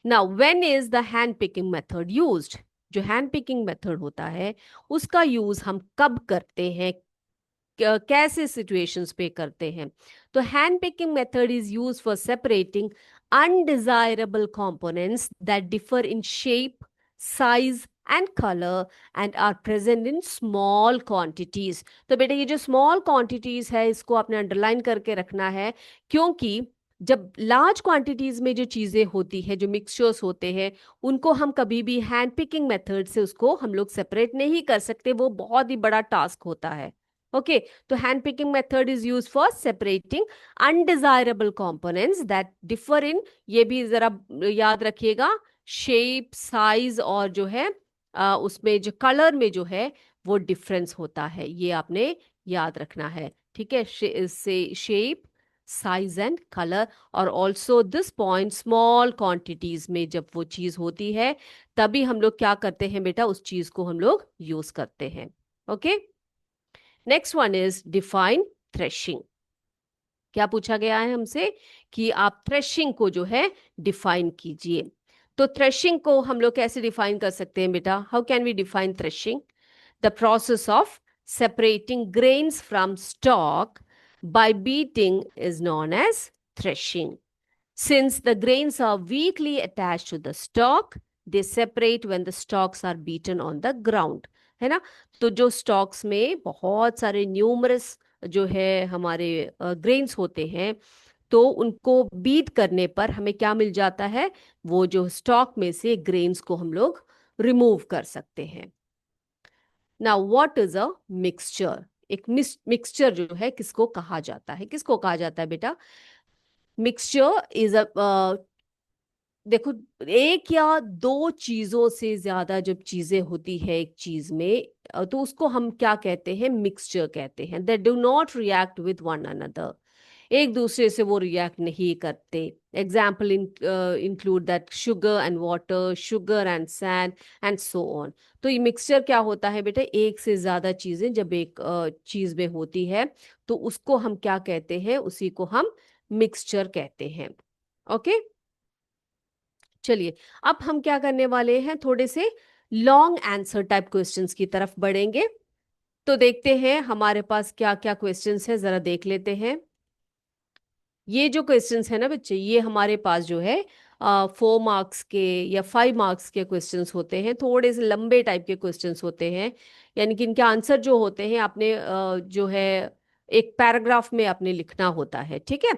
Now when is the hand picking method used. जो हैंड पिकिंग मेथड होता है उसका यूज हम कब करते हैं, कैसे सिचुएशंस पे करते हैं। तो hand picking method is use for separating undesirable components that differ in shape, size and colour and are present in small quantities. तो बेटा ये जो स्मॉल क्वांटिटीज है इसको आपने अंडरलाइन करके रखना है, क्योंकि जब लार्ज क्वांटिटीज में जो चीजें होती है, जो मिक्सचर्स होते हैं, उनको हम कभी भी हैंड पिकिंग मेथड से उसको हम लोग सेपरेट नहीं कर सकते, वो बहुत ही बड़ा टास्क होता है। ओके, तो hand picking method is use for separating undesirable components that differ इन, ये भी जरा याद रखिएगा, शेप, साइज और जो है उसमें जो कलर में जो है वो डिफरेंस होता है, ये आपने याद रखना है। ठीक है, से शेप, साइज एंड कलर, और also this point small quantities में जब वो चीज होती है तभी हम लोग क्या करते हैं बेटा, उस चीज को हम लोग यूज करते हैं। Okay, next one is define threshing. क्या पूछा गया है हमसे कि आप थ्रेशिंग को जो है डिफाइन कीजिए। तो थ्रेशिंग को हम लोग कैसे डिफाइन कर सकते हैं बेटा? How can we define threshing? The process of separating grains from stalk by beating is known as threshing. Since the grains are weakly attached to the stalk, they separate when the stalks are beaten on the ground, है ना? तो जो stocks में बहुत सारे numerous जो है हमारे ग्रेन्स होते हैं, तो उनको बीट करने पर हमें क्या मिल जाता है? वो जो स्टॉक में से ग्रेन्स को हम लोग रिमूव कर सकते हैं। Now what is a mixture? एक मिक्सचर जो है किसको कहा जाता है? किसको कहा जाता है बेटा? मिक्सचर इज अ, देखो, एक या दो चीजों से ज्यादा जब चीजें होती है एक चीज में, तो उसको हम क्या कहते हैं? मिक्सचर कहते हैं। They do not react with one another, एक दूसरे से वो रिएक्ट नहीं करते। Example include that sugar and water, sugar and sand and so on. तो ये मिक्सचर क्या होता है बेटा? एक से ज्यादा चीजें जब एक चीज में होती है तो उसको हम क्या कहते हैं? उसी को हम मिक्सचर कहते हैं। ओके, चलिए अब हम क्या करने वाले हैं, थोड़े से लॉन्ग आंसर टाइप क्वेश्चंस की तरफ बढ़ेंगे। तो देखते हैं हमारे पास क्या क्या क्वेश्चंस है, जरा देख लेते हैं। ये जो क्वेश्चंस है ना बच्चे, ये हमारे पास जो है 4 मार्क्स के या 5 मार्क्स के क्वेश्चंस होते हैं, थोड़े से लंबे टाइप के क्वेश्चंस होते हैं। यानी कि इनके आंसर जो होते हैं आपने जो है एक पैराग्राफ में आपने लिखना होता है। ठीक है,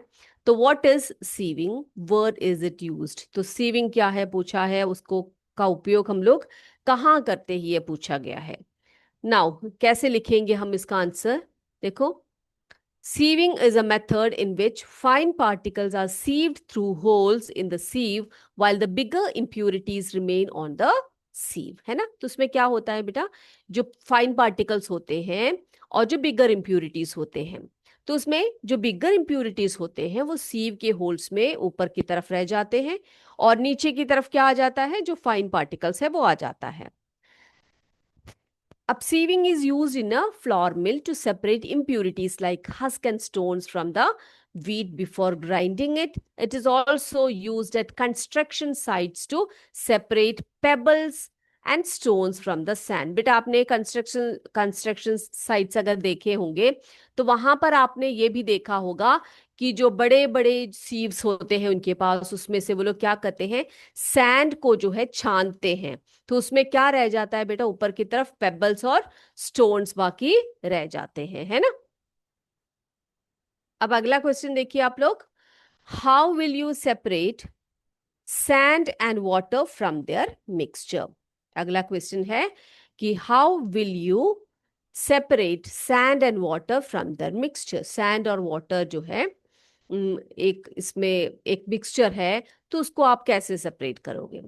तो what is sieving, word is it used? तो सीविंग क्या है पूछा है, उसको का उपयोग हम लोग कहाँ करते हैं, ये पूछा गया है। नाउ कैसे लिखेंगे हम इसका आंसर? देखो, sieving is a method in which fine particles are sieved through holes in the sieve while the bigger impurities remain on the sieve, है ना? तो उसमें क्या होता है बेटा, जो फाइन पार्टिकल्स होते हैं और जो बिगर इम्प्यूरिटीज होते हैं, तो उसमें जो बिगर इम्प्यूरिटीज होते हैं वो सीव के होल्स में ऊपर की तरफ रह जाते हैं और नीचे की तरफ क्या आ जाता है? जो फाइन पार्टिकल्स है वो आ जाता है। Upsieving is used in a flour mill to separate impurities like husk and stones from the wheat before grinding it. It is also used at construction sites to separate pebbles and stones from the sand. बेटा आपने construction sites अगर देखे होंगे तो वहां पर आपने ये भी देखा होगा कि जो बड़े बड़े सीव्स होते हैं उनके पास, उसमें से वो लोग क्या करते हैं? सैंड को जो है छानते हैं, तो उसमें क्या रह जाता है बेटा? ऊपर की तरफ पेबल्स और स्टोन्स बाकी रह जाते हैं, है ना? अब अगला क्वेश्चन देखिए आप लोग, how will you separate sand and water from their mixture? अगला क्वेश्चन है कि how will you separate sand and water from their mixture? Sand और वाटर जो है एक इसमें एक मिक्सचर है, तो उसको आप कैसे सेपरेट करोगे?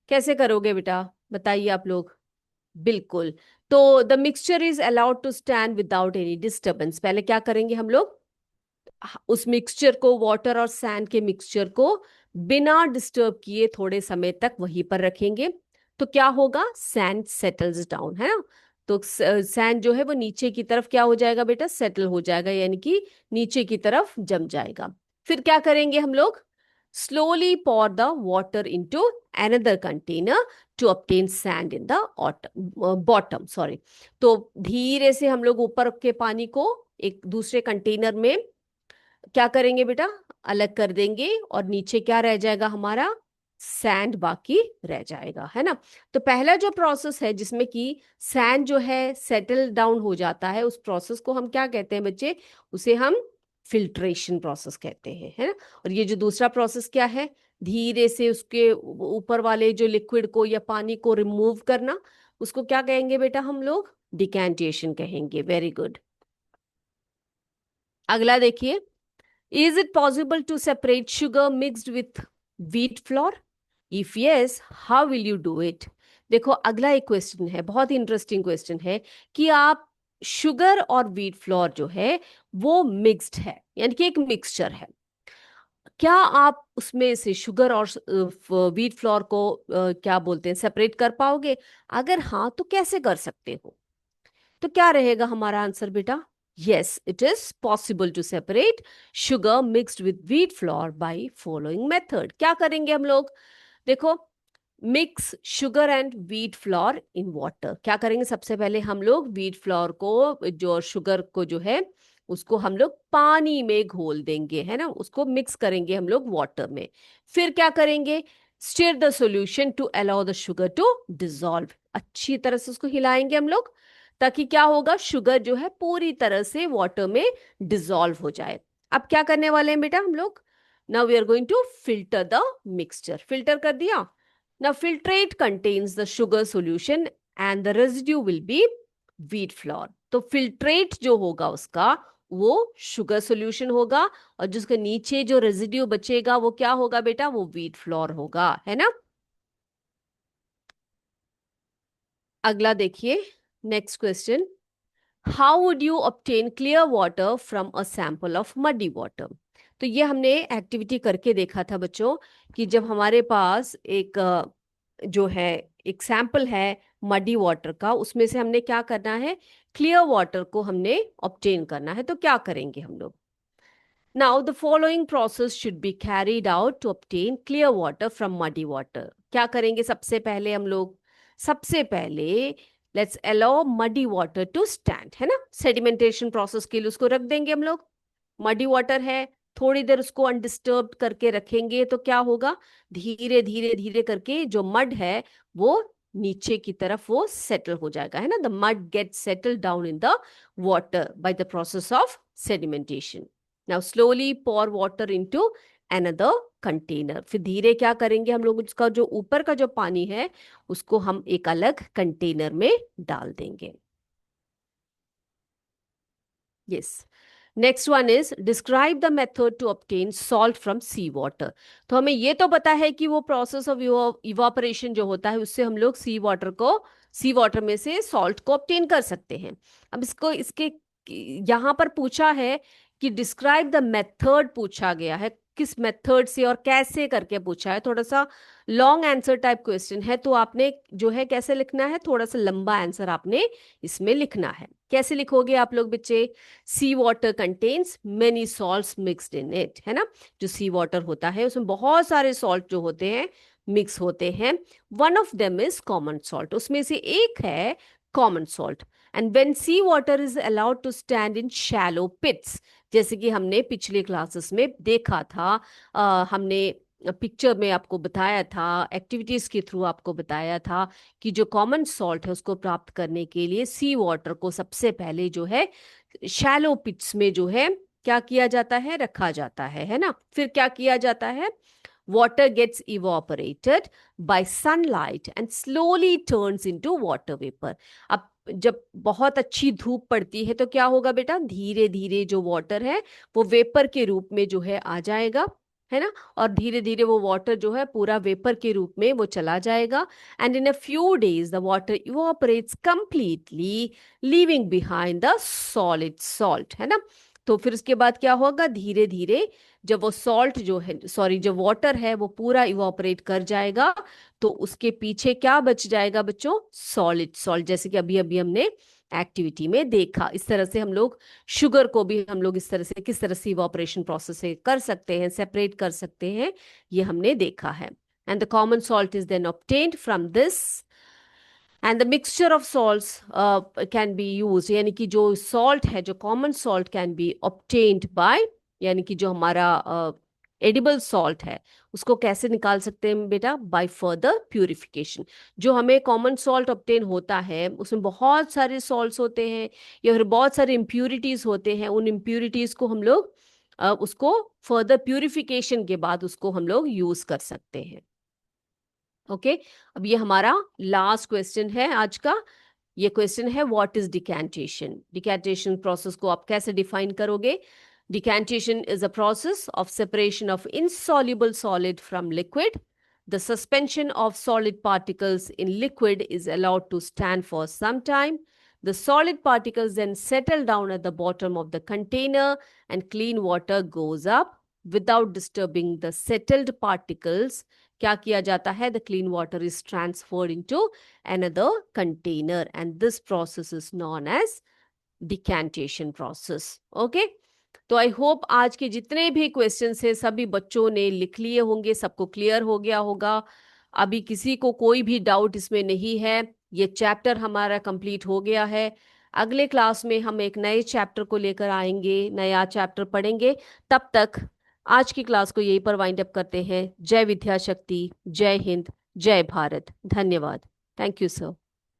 कैसे करोगे बेटा, बताइए आप लोग। बिल्कुल, तो the mixture is allowed to stand without any disturbance. पहले क्या करेंगे हम लोग? उस मिक्सचर को, वाटर और सैंड के मिक्सचर को बिना डिस्टर्ब किए थोड़े समय तक वहीं पर रखेंगे। तो क्या होगा? सैंड सेटल्स डाउन, है ना? तो सैंड जो है वो नीचे की तरफ क्या हो जाएगा बेटा? सेटल हो जाएगा, यानी कि नीचे की तरफ जम जाएगा। फिर क्या करेंगे हम लोग? Slowly pour the water into another container to obtain sand in the bottom, sorry. तो धीरे से हम लोग ऊपर के पानी को एक दूसरे कंटेनर में क्या करेंगे बेटा? अलग कर देंगे, और नीचे क्या रह जाएगा? हमारा सैंड बाकी रह जाएगा, है ना? तो पहला जो प्रोसेस है जिसमें कि सैंड जो है सेटल डाउन हो जाता है, उस प्रोसेस को हम क्या कहते हैं बच्चे? उसे हम फिल्ट्रेशन प्रोसेस कहते हैं, है ना? और ये जो दूसरा प्रोसेस क्या है? धीरे से उसके ऊपर वाले जो लिक्विड को या पानी को रिमूव करना, उसको क्या कहेंगे बेटा हम लोग? डिकैंटेशन कहेंगे। Very good. अगला देखिए, is it possible to separate sugar mixed with wheat flour? If yes, how will you do it? देखो, अगला एक क्वेश्चन है, बहुत इंटरेस्टिंग क्वेश्चन है कि आप शुगर और व्हीट फ्लोर जो है वो मिक्स्ड है, यानी कि एक मिक्सचर है, क्या आप उसमें से शुगर और व्हीट फ्लोर को क्या बोलते हैं, सेपरेट कर पाओगे? अगर हाँ, तो कैसे कर सकते हो? तो क्या रहेगा हमारा आंसर बेटा? Yes, it is possible to separate sugar mixed with wheat flour by following method. क्या करेंगे हम लोग? देखो, mix sugar and wheat flour in water. क्या करेंगे? सबसे पहले हम लोग व्हीट फ्लोर को, जो शुगर को जो है, उसको हम लोग पानी में घोल देंगे, है ना, उसको मिक्स करेंगे हम लोग वाटर में। फिर क्या करेंगे? Stir the solution to allow the sugar to dissolve. अच्छी तरह से उसको हिलाएंगे हम लोग, ताकि क्या होगा, शुगर जो है पूरी तरह से वाटर में डिसॉल्व हो जाए। अब क्या करने वाले हैं बेटा हम लोग? Now we are going to filter the mixture. Filter कर दिया। Now, filtrate contains the sugar solution and the residue will be wheat flour. तो filtrate जो होगा उसका, वो शुगर सोल्यूशन होगा, और जिसके नीचे जो रेजिड्यू बचेगा वो क्या होगा बेटा? वो व्हीट फ्लोर होगा, है ना। अगला देखिए, next question, how would you obtain clear water from a sample of muddy water? तो ये हमने एक्टिविटी करके देखा था बच्चों, कि जब हमारे पास एक जो है एक सैंपल है मडी वाटर का, उसमें से हमने क्या करना है, क्लियर वाटर को हमने ऑब्टेन करना है। तो क्या करेंगे हम लोग? Now the following process should be carried out to obtain clear water from muddy water. क्या करेंगे सबसे पहले हम लोग? सबसे पहले let's allow muddy water to stand, है ना, सेडिमेंटेशन प्रोसेस के लिए उसको रख देंगे हम लोग। मडी वाटर है, थोड़ी देर उसको अनडिस्टर्ब्ड करके रखेंगे, तो क्या होगा, धीरे धीरे धीरे करके जो मड है वो नीचे की तरफ वो सेटल हो जाएगा, है ना। The mud get settle down in the water by the process of sedimentation. Now slowly pour water into another container. फिर धीरे क्या करेंगे हम लोग, उसका जो ऊपर का जो पानी है उसको हम एक अलग कंटेनर में डाल देंगे। Yes, next one is describe the method to obtain salt from sea water. तो हमें ये तो पता है कि वो प्रोसेस ऑफ इवापोरेशन जो होता है, उससे हम लोग सी वाटर में से सॉल्ट को ऑब्टेन कर सकते हैं। अब इसको इसके यहाँ पर पूछा है कि डिस्क्राइब द मेथड पूछा गया है, किस मेथड से और कैसे करके पूछा है। थोड़ा सा लॉन्ग आंसर टाइप क्वेश्चन है, तो आपने जो है कैसे लिखना है, थोड़ा सा लंबा आंसर आपने इसमें लिखना है। कैसे लिखोगे आप लोग बच्चे? Sea water contains many salts mixed in it, है ना। जो सी वाटर होता है उसमें बहुत सारे सॉल्ट जो होते हैं मिक्स होते हैं। One of them is common salt, उसमें से एक है common salt. And when sea water is allowed to stand in shallow pits, जैसे कि हमने पिछले क्लासेस में देखा था, हमने पिक्चर में आपको बताया था, एक्टिविटीज के थ्रू आपको बताया था कि जो कॉमन सॉल्ट है उसको प्राप्त करने के लिए सी वाटर को सबसे पहले जो है शैलो पिट्स में जो है क्या किया जाता है, रखा जाता है ना। फिर क्या किया जाता है? water gets evaporated by sunlight and slowly turns into water vapor। अब जब बहुत अच्छी धूप पड़ती है तो क्या होगा बेटा? धीरे धीरे जो वाटर है वो वेपर के रूप में जो है आ जाएगा, है ना। और धीरे धीरे वो वाटर जो है पूरा वेपर के रूप में वो चला जाएगा। And in a few days the water evaporates completely, leaving behind the solid salt, है ना। तो फिर उसके बाद क्या होगा? धीरे धीरे जब वो सॉल्ट जो है, सॉरी, जो वाटर है वो पूरा इवापोरेट कर जाएगा, तो उसके पीछे क्या बच जाएगा बच्चों? सॉलिड सॉल्ट, जैसे कि अभी अभी हमने एक्टिविटी में देखा। इस तरह से हम लोग शुगर को भी हम लोग इस तरह से, किस तरह से इवापोरेशन प्रोसेस से कर सकते हैं, सेपरेट कर सकते हैं, ये हमने देखा है। And the common salt is then obtained from this, and the mixture of salts can be use, यानी कि जो सॉल्ट है, जो common salt can be obtained by, यानी कि जो हमारा एडिबल सॉल्ट है उसको कैसे निकाल सकते हैं बेटा? By further purification. जो हमें कॉमन सॉल्ट ऑब्टेन होता है उसमें बहुत सारे सॉल्ट्स होते हैं या फिर बहुत सारे इम्प्यूरिटीज होते हैं, उन इम्प्यूरिटीज को हम लोग उसको फर्दर प्यूरिफिकेशन के बाद उसको हम लोग यूज कर सकते हैं। ओके, अब ये हमारा लास्ट क्वेश्चन है आज का। ये क्वेश्चन है what is decantation. Decantation process को आप कैसे डिफाइन करोगे? Decantation is a process of separation of insoluble solid from liquid. The suspension of solid particles in liquid is allowed to stand for some time. The solid particles then settle down at the bottom of the container and clean water goes up without disturbing the settled particles. क्या किया जाता है? The clean water is transferred into another container and this process is known as decantation process. Okay? तो I hope आज के जितने भी questions है सभी बच्चों ने लिख लिए होंगे, सबको क्लियर हो गया होगा। अभी किसी को कोई भी डाउट इसमें नहीं है। ये चैप्टर हमारा कंप्लीट हो गया है। अगले क्लास में हम एक नए चैप्टर को लेकर आएंगे, नया चैप्टर पढ़ेंगे। तब तक आज की क्लास को यहीं पर वाइंड अप करते हैं। जय विद्याशक्ति, जय हिंद, जय भारत। धन्यवाद। Thank you sir.